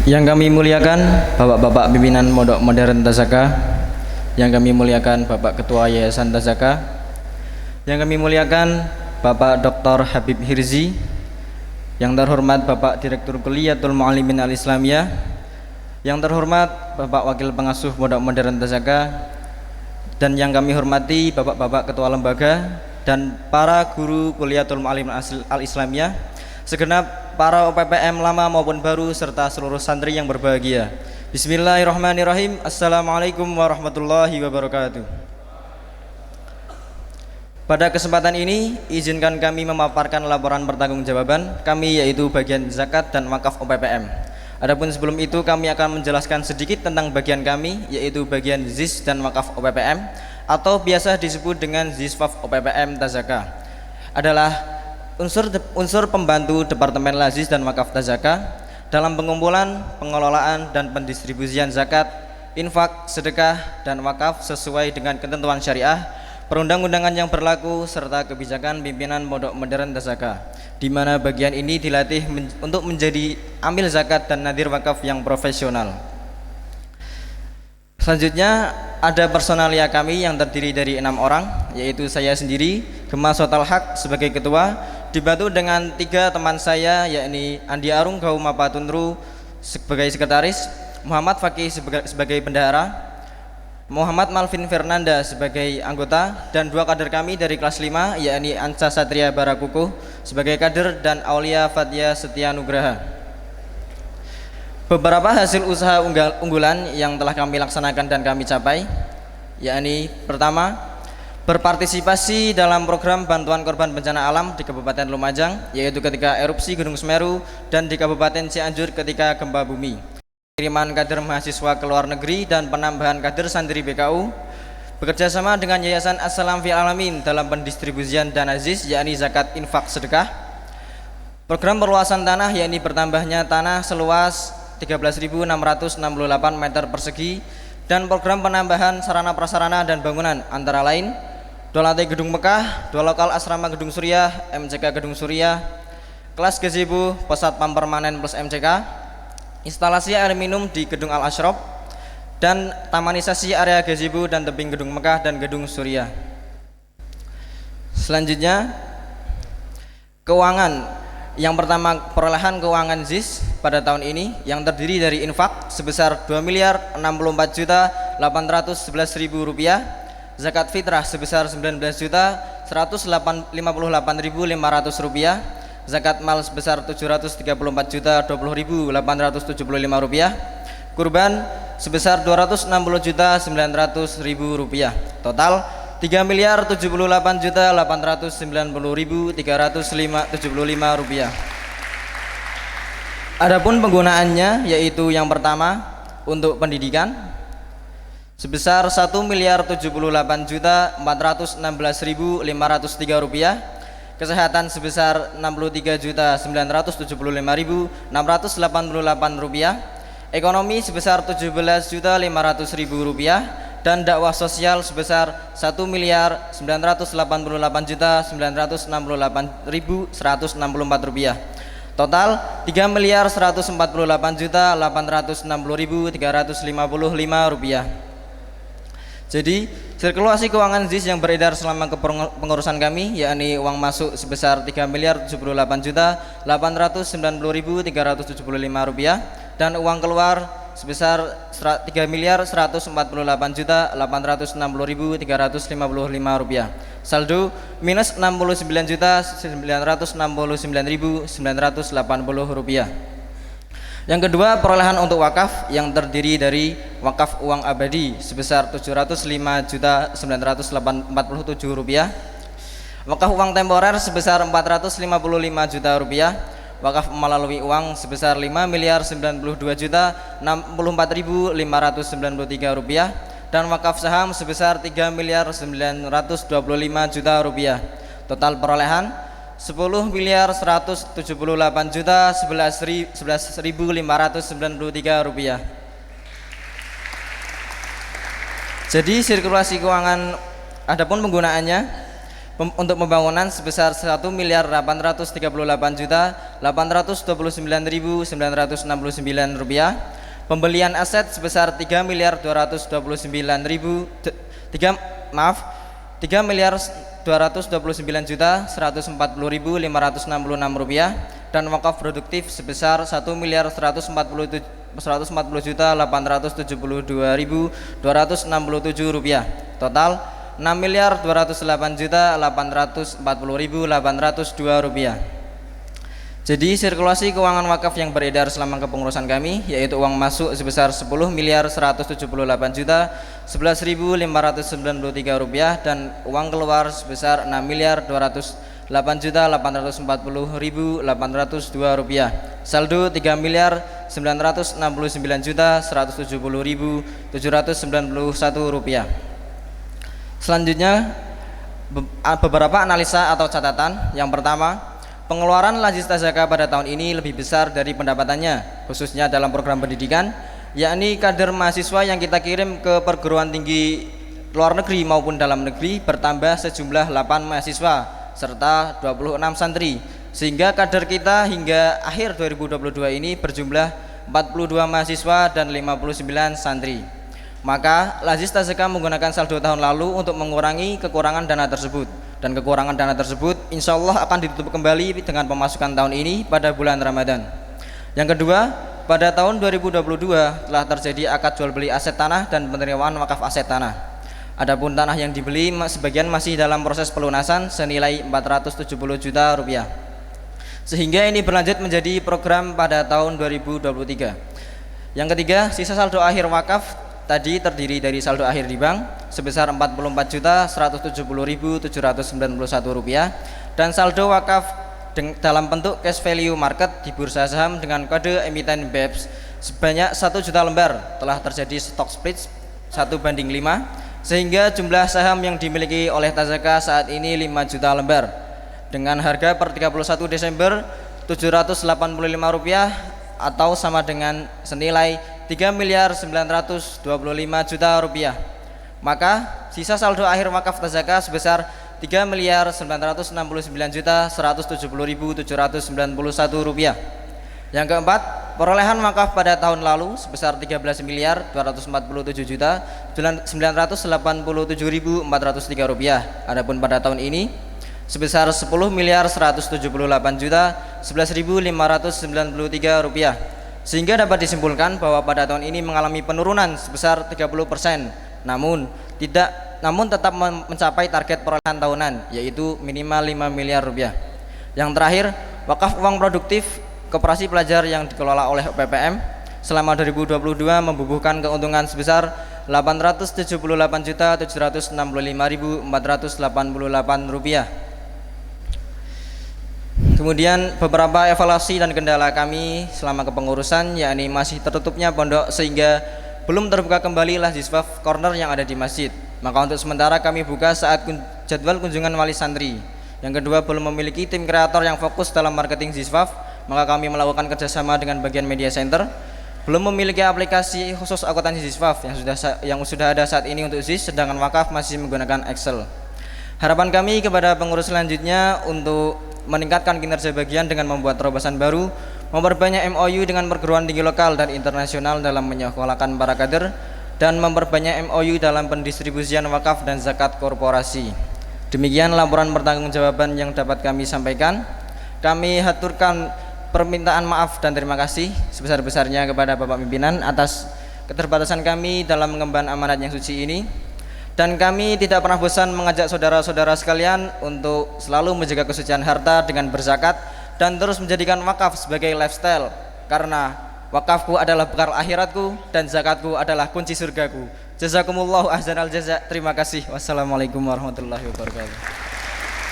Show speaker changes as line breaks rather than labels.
Yang kami muliakan Bapak-bapak pimpinan Pondok Modern Tazaka, yang kami muliakan Bapak Ketua Yayasan Tazaka, yang kami muliakan Bapak Dr. Habib Hirzi, yang terhormat Bapak Direktur Kulliyatul Muallimin Al-Islamiyah, yang terhormat Bapak Wakil Pengasuh Pondok Modern Tazaka, dan yang kami hormati Bapak-bapak Ketua Lembaga dan para guru Kulliyatul Muallimin Al-Islamiyah, segenap para OPPM lama maupun baru serta seluruh santri yang berbahagia. Bismillahirrahmanirrahim. Assalamualaikum warahmatullahi wabarakatuh. Pada kesempatan ini izinkan kami memaparkan laporan pertanggungjawaban kami, yaitu bagian zakat dan wakaf OPPM. Adapun sebelum itu kami akan menjelaskan sedikit tentang bagian kami, yaitu bagian ZIS dan wakaf OPPM, atau biasa disebut dengan ZISWAF OPPM Tazaka. Adalah unsur pembantu Departemen Lazis dan Wakaf Tazaka dalam pengumpulan, pengelolaan, dan pendistribusian zakat, infak, sedekah, dan wakaf sesuai dengan ketentuan syariah, perundang-undangan yang berlaku, serta kebijakan pimpinan Pondok Modern Tazaka, di mana bagian ini dilatih untuk menjadi amil zakat dan nadir wakaf yang profesional. Selanjutnya ada personalia kami yang terdiri dari 6 orang, yaitu saya sendiri, Gema Sotal Haq sebagai ketua, dibantu dengan 3 teman saya, yakni Andi Arung Gauma Patunru sebagai sekretaris, Muhammad Fakih sebagai bendahara, Muhammad Malvin Fernanda sebagai anggota, dan 2 kader kami dari kelas 5, yakni Anca Satria Barakukuh sebagai kader dan Aulia Fathia Setia Nugraha. Beberapa hasil usaha unggulan yang telah kami laksanakan dan kami capai, yakni pertama, berpartisipasi dalam program bantuan korban bencana alam di Kabupaten Lumajang, yaitu ketika erupsi Gunung Semeru, dan di Kabupaten Cianjur ketika gempa bumi. Kiriman kader mahasiswa ke luar negeri dan penambahan kader santri BKU. Bekerjasama dengan Yayasan As-Salam Fil Alamin dalam pendistribusian dana ZIS, yakni zakat, infak, sedekah. Program perluasan tanah, yakni bertambahnya tanah seluas 13.668 meter persegi, dan program penambahan sarana prasarana dan bangunan antara lain 2 lantai Gedung Mekah, 2 lokal asrama Gedung Suriah, MCK Gedung Suriah, kelas gazebo, pusat pam permanen plus MCK, instalasi air minum di Gedung Al-Ashraf, dan tamanisasi area gazebo dan tebing Gedung Mekah dan Gedung Suriah. Selanjutnya keuangan. Yang pertama, perolehan keuangan ZIS pada tahun ini yang terdiri dari infak sebesar 2.064.811.000 rupiah, zakat fitrah sebesar 19.158.500 rupiah, zakat mal sebesar 734.020.875 rupiah, kurban sebesar 260.900.000 rupiah. Total 3.078.890.375 rupiah. Adapun penggunaannya, yaitu yang pertama untuk pendidikan sebesar 1.078.416.503 rupiah, kesehatan sebesar 63.975.688 rupiah, ekonomi sebesar 17.500.000 rupiah, dan dakwah sosial sebesar 1.098.968.164 rupiah. Total 3.148.860.355 rupiah. Jadi sirkulasi keuangan ZIS yang beredar selama kepengurusan kami, yakni uang masuk sebesar 3.078.890.375 rupiah, dan uang keluar sebesar 3.148.860.355 rupiah. Saldo minus 69.969.980 rupiah. Yang kedua, perolehan untuk wakaf yang terdiri dari wakaf uang abadi sebesar 705.947 rupiah, wakaf uang temporer sebesar 455 juta rupiah, wakaf melalui uang sebesar 5.092.064.593 rupiah, dan wakaf saham sebesar 3.925 juta rupiah. Total perolehan 10.178.011.593 rupiah. Jadi sirkulasi keuangan. Adapun penggunaannya, untuk pembangunan sebesar 1.838.829.969 rupiah, pembelian aset sebesar 3.229.140.566 rupiah, dan wakaf produktif sebesar 1.140.872.267 rupiah. Total 6.208.840.802 rupiah. Jadi sirkulasi keuangan wakaf yang beredar selama kepengurusan kami yaitu uang masuk sebesar 10.178.011.593 rupiah dan uang keluar sebesar 6.208.840.802 rupiah. Saldo 3.999.170.791 rupiah. Selanjutnya beberapa analisa atau catatan. Yang pertama, pengeluaran Lajista Zakah pada tahun ini lebih besar dari pendapatannya, khususnya dalam program pendidikan, yakni kader mahasiswa yang kita kirim ke perguruan tinggi luar negeri maupun dalam negeri bertambah sejumlah 8 mahasiswa serta 26 santri, sehingga kader kita hingga akhir 2022 ini berjumlah 42 mahasiswa dan 59 santri. Maka Lajista Zakah menggunakan saldo tahun lalu untuk mengurangi kekurangan dana tersebut, dan kekurangan dana tersebut insya Allah akan ditutup kembali dengan pemasukan tahun ini pada bulan Ramadan. Yang kedua, pada tahun 2022 telah terjadi akad jual beli aset tanah dan penerimaan wakaf aset tanah. Adapun tanah yang dibeli sebagian masih dalam proses pelunasan senilai 470 juta rupiah, sehingga ini berlanjut menjadi program pada tahun 2023. Yang ketiga, sisa saldo akhir wakaf tadi terdiri dari saldo akhir di bank sebesar 44.170.791 rupiah dan saldo wakaf dalam bentuk cash value market di bursa saham dengan kode emiten BEPS sebanyak 1 juta lembar. Telah terjadi stock split 1:5 sehingga jumlah saham yang dimiliki oleh Tazaka saat ini 5 juta lembar dengan harga per 31 Desember Rp785 atau sama dengan senilai 3.925.000.000 rupiah. Maka sisa saldo akhir wakaf Tazaka sebesar 3.969.170.791 rupiah. Yang keempat, perolehan wakaf pada tahun lalu sebesar 13.247.987.403 rupiah. Adapun pada tahun ini sebesar 10.178.011.593 rupiah. Sehingga dapat disimpulkan bahwa pada tahun ini mengalami penurunan sebesar 30%, namun tetap mencapai target perolehan tahunan yaitu minimal 5 miliar rupiah. Yang terakhir, wakaf uang produktif koperasi pelajar yang dikelola oleh PPM selama 2022 membubuhkan keuntungan sebesar 878.765.488 rupiah. Kemudian beberapa evaluasi dan kendala kami selama kepengurusan, yakni masih tertutupnya pondok sehingga belum terbuka kembali Laziswaf Corner yang ada di masjid. Maka untuk sementara kami buka saat jadwal kunjungan wali santri. Yang kedua, belum memiliki tim kreator yang fokus dalam marketing Ziswaf, maka kami melakukan kerjasama dengan bagian media center. Belum memiliki aplikasi khusus akuntansi Ziswaf yang sudah ada saat ini untuk Zis, sedangkan wakaf masih menggunakan Excel. Harapan kami kepada pengurus selanjutnya untuk meningkatkan kinerja bagian dengan membuat terobosan baru, memperbanyak MOU dengan perguruan tinggi lokal dan internasional dalam menyekolahkan para kader, dan memperbanyak MOU dalam pendistribusian wakaf dan zakat korporasi. Demikian laporan pertanggungjawaban yang dapat kami sampaikan. Kami haturkan permintaan maaf dan terima kasih sebesar-besarnya kepada Bapak Pimpinan atas keterbatasan kami dalam mengemban amanat yang suci ini. Dan kami tidak pernah bosan mengajak saudara-saudara sekalian untuk selalu menjaga kesucian harta dengan berzakat dan terus menjadikan wakaf sebagai lifestyle, karena wakafku adalah bekal akhiratku dan zakatku adalah kunci surgaku. Jazakumullahu ahsanal jaza. Terima kasih. Wassalamualaikum warahmatullahi wabarakatuh.